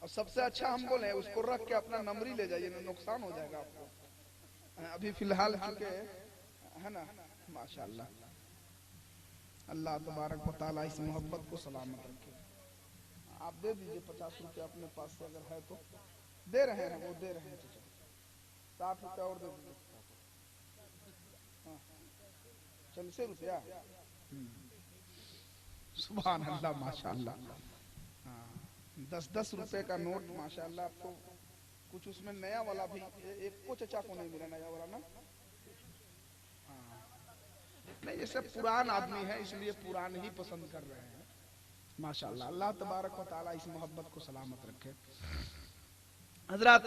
और सबसे अच्छा हम बोले उसको रख के अपना नंबरी ले जाइए ना, नुकसान हो जाएगा आपको। अभी फिलहाल चुके है ना, माशाल्लाह। अल्लाह तबारक व तआला इस मोहब्बत को सलामत रखे। आप दे दीजिए 50 रुपये अपने पास से अगर है तो। दे रहे हैं, वो दे रहे हैं। 60 रुपया और दे दीजिए। 40 रुपया। सुभान अल्लाह, माशाल्लाह। हाँ, 10-10 रुपए का नोट माशाल्लाह। आपको कुछ उसमें नया वाला भी एक को चचा को नहीं मिला नया वाला ना। हाँ, नहीं, ये सब पुरान आदमी है इसलिए पुरान ही पसंद कर रहे हैं माशाल्लाह। अल्लाह तबारक व तआला इस मोहब्बत को सलामत रखे। हजरत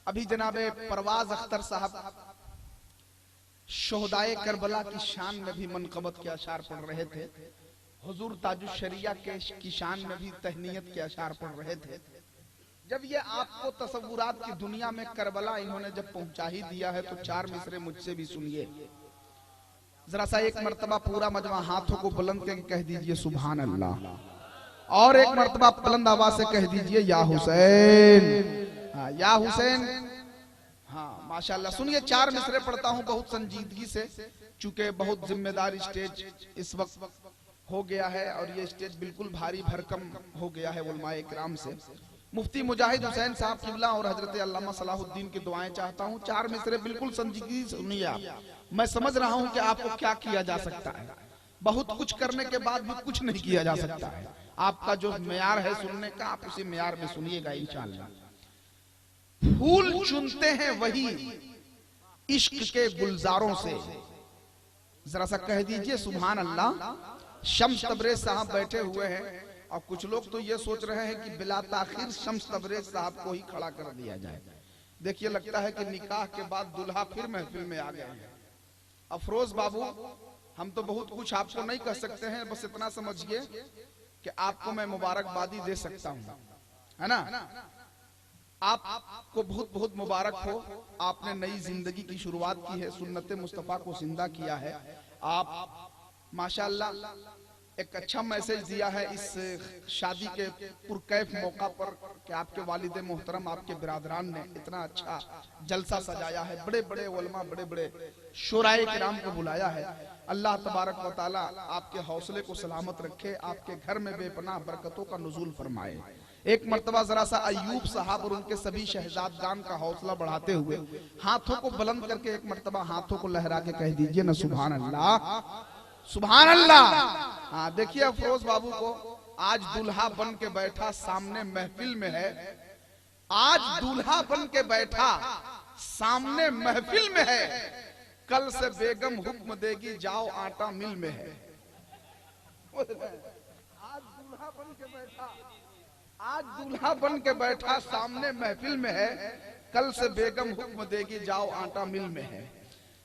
अभी जनाबे परवाज अख्तर साहब शोहदाए करबला की शान में भी मनकबत के अशार पढ़ रहे थे। हुजूर ताजुश शरिया के की शान में भी तहनीयत के अशार पढ़ रहे थे। जब ये आपको तसव्वुरात की दुनिया में करबला इन्होंने जब पहुंचा ही दिया है तो 4 मिसरे मुझसे भी सुनिए। जरा सा एक मर्तबा पूरा मजमा हाथों को बुलंद करके कह दीजिए सुभान अल्लाह, और एक मर्तबा बुलंद आवाज से कह दीजिए या हुसैन। हाँ, या हुसैन। हाँ माशाल्लाह। सुनिए, 4 मिसरे पढ़ता हूँ बहुत संजीदगी से, चूंकि बहुत जिम्मेदार स्टेज इस वक्त हो गया है और ये स्टेज बिल्कुल भारी भरकम हो गया है उलमाए इकराम से। मुफ्ती मुजाहिद हुसैन साहब किबला और हजरत अल्लामा सलाहुद्दीन की दुआएं चाहता हूँ। 4 मिसरे बिल्कुल संजीदगी से सुनिए आप। मैं समझ रहा हूँ कि आपको क्या किया जा सकता है, बहुत कुछ करने के बाद भी कुछ नहीं किया जा सकता है। आपका जो मेयार है सुनने का, आप उसी मेयार में सुनिएगा इंशाअल्लाह। फूल चुनते हैं वही इश्क के गुलजारों से। जरा सा कह दीजिए सुभान अल्लाह। शम्स तबरेज साहब बैठे हुए हैं और कुछ लोग तो ये सोच रहे हैं कि बिला ताखिर शम्स तबरेज साहब को ही खड़ा कर दिया जाए। देखिए, लगता है कि निकाह के बाद दुल्हा फिर महफिल में आ गए हैं। अफरोज बाबू, हम तो बहुत कुछ आपको नहीं कह सकते हैं, बस इतना समझिए कि आपको मैं मुबारकबादी दे सकता हूँ, है ना। आपको बहुत बहुत मुबारक हो। आपने नई जिंदगी की शुरुआत की है, सुन्नत मुस्तफा को जिंदा किया है। आप माशाल्लाह एक अच्छा मैसेज दिया है इस शादी के पुरकैफ मौका पर कि आपके वालिद मोहतरम, आपके बिरादरान ने इतना अच्छा जलसा सजाया है। बड़े बड़े उलमा, बड़े बड़े शुराए किराम को बुलाया है। अल्लाह तबारक व तआला आपके हौसले को सलामत रखे, आपके घर में बेपनाह बरकतों का नुज़ूल फरमाए। एक मर्तबा जरा सा अयूब साहब और उनके सभी शहजादगान का हौसला बढ़ाते हुए हाथों को बुलंद करके एक मर्तबा हाथों को लहरा के कह दीजिए ना सुभान अल्लाह, सुभान अल्लाह। हाँ, देखिए अफरोज बाबू को आज दूल्हा बन के बैठा सामने महफिल में है। आज दूल्हा बन के बैठा सामने महफिल में है। कल से बेगम हुक्म देगी जाओ आटा मिल में है। आज दूल्हा बन के बैठा, आज दूल्हा बन के बैठा सामने महफिल में है। कल से बेगम हुक्म देगी जाओ आटा मिल में है।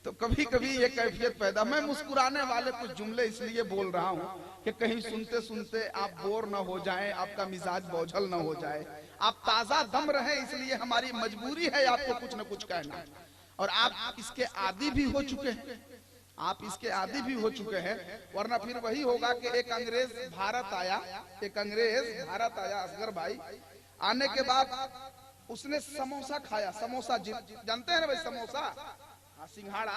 तो कभी कभी ये कैफियत पैदा, मैं मुस्कुराने वाले कुछ जुमले इसलिए बोल रहा हूँ कि कहीं सुनते सुनते आप बोर न हो जाएं, आपका मिजाज बोझल न हो जाए, आप ताजा दम रहें, इसलिए हमारी मजबूरी है आपको कुछ न कुछ कहना। और आप इसके आदी भी हो चुके हैं, आप इसके आदी भी हो चुके हैं, वरना फिर वही होगा कि एक अंग्रेज भारत आया, एक अंग्रेज भारत आया असगर भाई। आने के बाद उसने समोसा खाया। समोसा जानते हैं ना भाई, समोसा, सिंघाड़ा,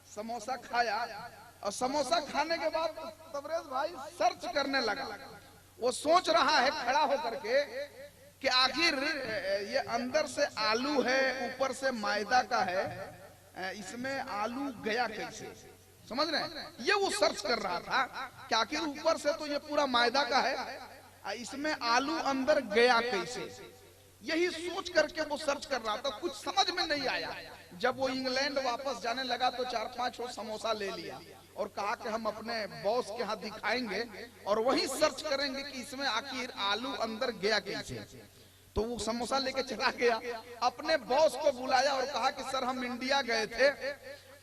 समोसा खाया। और समोसा खाने के बाद तबरेज भाई सर्च करने लगा। वो सोच रहा है खड़ा होकर के कि आखिर ये अंदर से आलू है, ऊपर से मैदा का है, इसमें आलू गया कैसे, समझ रहे हैं। ये वो सर्च कर रहा था कि आखिर ऊपर से तो ये पूरा मैदा का है, इसमें आलू अंदर गया कैसे। यही सोच करके वो सर्च कर रहा था, कुछ समझ में नहीं आया। जब वो इंग्लैंड वापस जाने लगा तो 4-5 और समोसा ले लिया और कहा कि हम अपने बॉस के हाथ दिखाएंगे और वही सर्च करेंगे कि इसमें आखिर आलू अंदर गया कैसे। तो वो समोसा लेके चला गया, अपने बॉस को बुलाया और कहा कि सर हम इंडिया गए थे,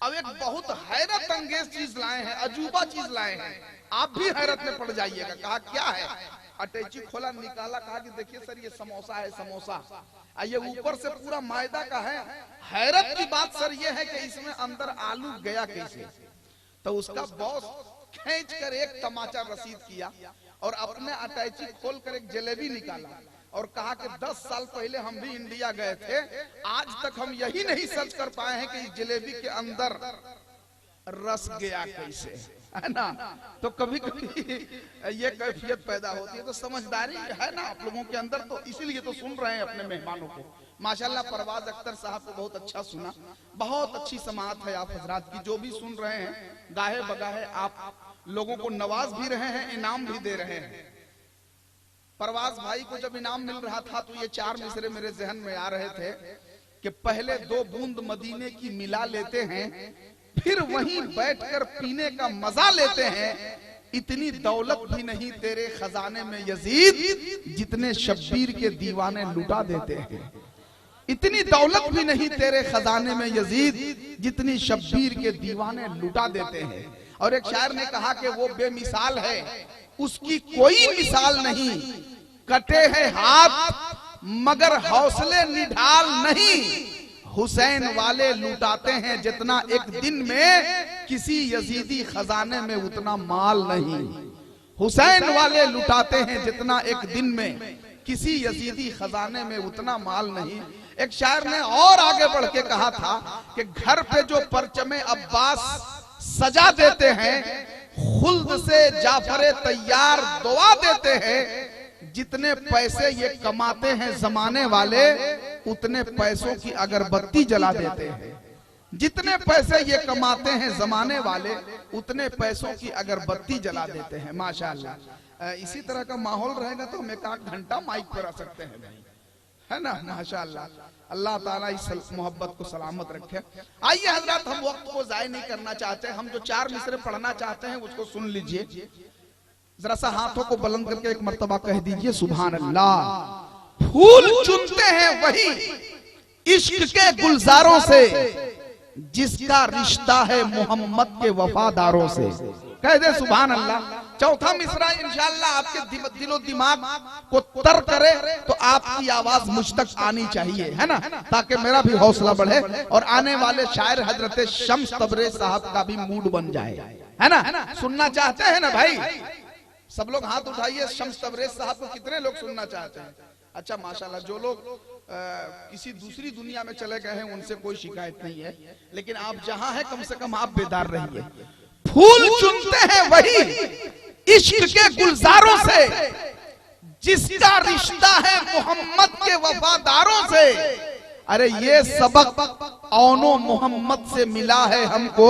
अब एक बहुत हैरत अंगेज चीज लाए हैं, अजूबा चीज लाए हैं, आप भी हैरत में पड़ जाइएगा। कहा क्या है, अटैची खोला, निकाला, कहा कि देखिए सर ये समोसा है, समोसा ये ऊपर से पूरा मैदा का है। हैरत की बात सर ये है कि इसमें अंदर आलू गया कैसे। तो उसका बॉस खींच कर एक तमाचा रसीद किया और अपने अटैची खोल कर एक जलेबी निकाला और कहा कि 10 साल पहले हम भी इंडिया गए थे, आज तक हम यही नहीं सर्च कर पाए हैं कि इस जलेबी के अंदर रस गया कैसे, है ना। तो कभी कभी ये कैफियत पैदा होती है, तो समझदारी है ना आप लोगों के अंदर, तो इसीलिए तो सुन रहे हैं अपने मेहमानों को। माशाल्लाह परवाज अख्तर साहब को बहुत अच्छा सुना, बहुत अच्छी समाअत है आप हजरात की। जो भी सुन रहे हैं गाहे बगाहे आप लोगों को नवाज भी रहे हैं, इनाम भी दे रहे हैं। परवाज भाई को जब इनाम मिल रहा था तो ये 4 मिसरे मेरे जहन में आ रहे थे कि पहले 2 बूंद मदीने की मिला लेते हैं, फिर वहीं बैठकर पीने का मजा लेते हैं। इतनी दौलत भी नहीं तेरे खजाने में यजीद, जितने शब्बीर के दीवाने लुटा देते हैं। इतनी दौलत भी नहीं तेरे खजाने में यजीद, जितनी शब्बीर के दीवाने लुटा देते हैं। और एक शायर ने कहा कि वो बेमिसाल है, उसकी कोई मिसाल नहीं, कटे हैं हाथ मगर हौसले निढाल नहीं। हुसैन वाले लुटाते हैं जितना एक दिन में, किसी यजीदी खजाने में उतना माल नहीं। हुसैन वाले लुटाते हैं जितना एक दिन में, किसी यजीदी खजाने में उतना माल नहीं। एक शायर ने और आगे बढ़ के कहा था कि घर पे जो परचमे अब्बास सजा देते हैं, खुल्द से जाफरे तैयार दुआ देते हैं। जितने पैसे ये कमाते हैं जमाने वाले, उतने पैसों की अगरबत्ती जला देते हैं। जितने पैसे ये कमाते हैं जमाने वाले, उतने पैसों की अगरबत्ती जला देते हैं। माशाअल्लाह इसी तरह का माहौल रहेगा तो हम 1 घंटा माइक पर आ सकते हैं भाई, है ना। माशाअल्लाह अल्लाह ताला इस मोहब्बत को सलामत रखे। आइए हजरत, हम वक्त को जाय नहीं करना चाहते, हम जो 4 मिसरे पढ़ना चाहते हैं उसको सुन लीजिए। जरा सा हाथों को बुलंद करके एक मर्तबा कह दीजिए सुभान अल्लाह। फूल चुनते हैं वही इश्क के गुलजारों से, जिसका रिश्ता है मोहम्मद के वफादारों से। कह दे सुभान अल्लाह। चौथा मिसरा इंशाअल्लाह आपके दिलो दिमाग को तर करे तो आपकी आवाज मुझ तक आनी चाहिए, है ना, ताकि मेरा भी हौसला बढ़े और आने वाले शायर हजरत शम्स तबरेज साहब का भी मूड बन जाए, है ना। सुनना चाहते हैं ना भाई? सब लोग हाथ उठाइए। शम्स तबरेज साहब को कितने लोग सुनना चाहते हैं? अच्छा माशाल्लाह। जो लोग किसी दूसरी दुनिया में चले गए हैं उनसे कोई शिकायत नहीं है, लेकिन आप जहां हैं कम से कम आप बेदार रहिए। फूल चुनते हैं वही इश्क के गुलजारों से, जिसका रिश्ता है मोहम्मद के वफादारों से। अरे ये सबक औनो मोहम्मद से मिला है हमको,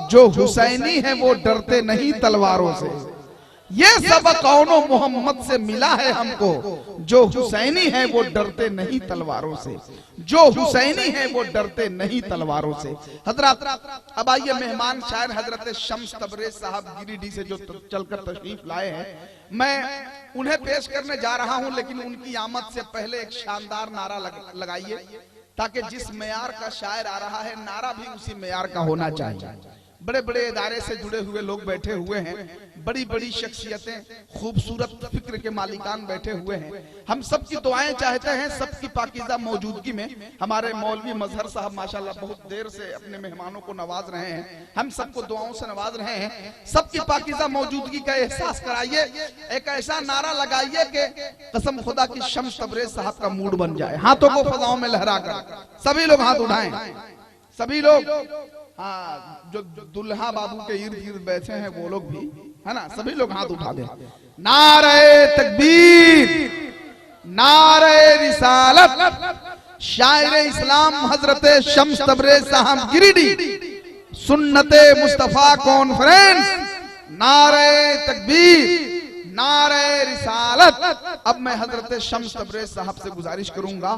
जो हुसैनी है वो डरते नहीं तलवारों से। ये सबक औनो मोहम्मद से मिला है हमको, जो हुसैनी है वो डरते नहीं तलवारों से। जो हुसैनी है वो डरते नहीं तलवारों से। हजरत अब आइए, मेहमान शायर हजरत शम्स तबरेज साहब गिरिडीह से जो चलकर तशरीफ लाए हैं, मैं उन्हें पेश करने जा रहा हूं, लेकिन उनकी आमद से पहले एक शानदार नारा लगाइए, ताकि जिस मेयार का शायर आ रहा है नारा भी उसी मेयार का होना चाहिए। बड़े बड़े इदारे से जुड़े हुए लोग बैठे हुए हैं, बड़ी बड़ी शख्सियतें, खूबसूरत फिक्र के मालिकान बैठे हुए हैं। हम सबकी दुआएं चाहते हैं, सबकी पाकीज़ा मौजूदगी में। हमारे मौलवी मजहर साहब माशाल्लाह बहुत देर से अपने मेहमानों को नवाज रहे हैं, हम सबको दुआओं से नवाज रहे हैं। सबकी पाकीज़ा मौजूदगी का एहसास कराइए, एक ऐसा नारा लगाइए कि कसम खुदा की शम्स तबरेज साहब का मूड बन जाए। हाथों को फजाओं में लहरा कर सभी लोग हाथ उठाएं, सभी लोग। हाँ, जो दुल्हा बाबू के इर्द गिर्द बैठे हैं वो लोग भी, है ना, सभी लोग हाथ उठा दें। नारे तकबीर, नारे रिसालत। शायर इस्लाम हजरत शम्स तबरेज साहब गिरिडीह, सुन्नते मुस्तफा कॉन्फ्रेंस। नारे तकबीर, नारे रिसालत। अब मैं हजरत शम्स तबरेज साहब से गुजारिश करूंगा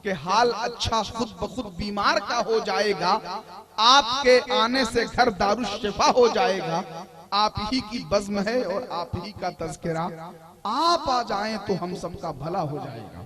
कि हाल अच्छा खुद ब खुद बीमार का हो जाएगा, आपके आने से घर दारुश शिफा हो जाएगा। आप ही की बज़्म है और आप ही का तज़किरा, आप आ जाएं तो हम सबका भला हो जाएगा।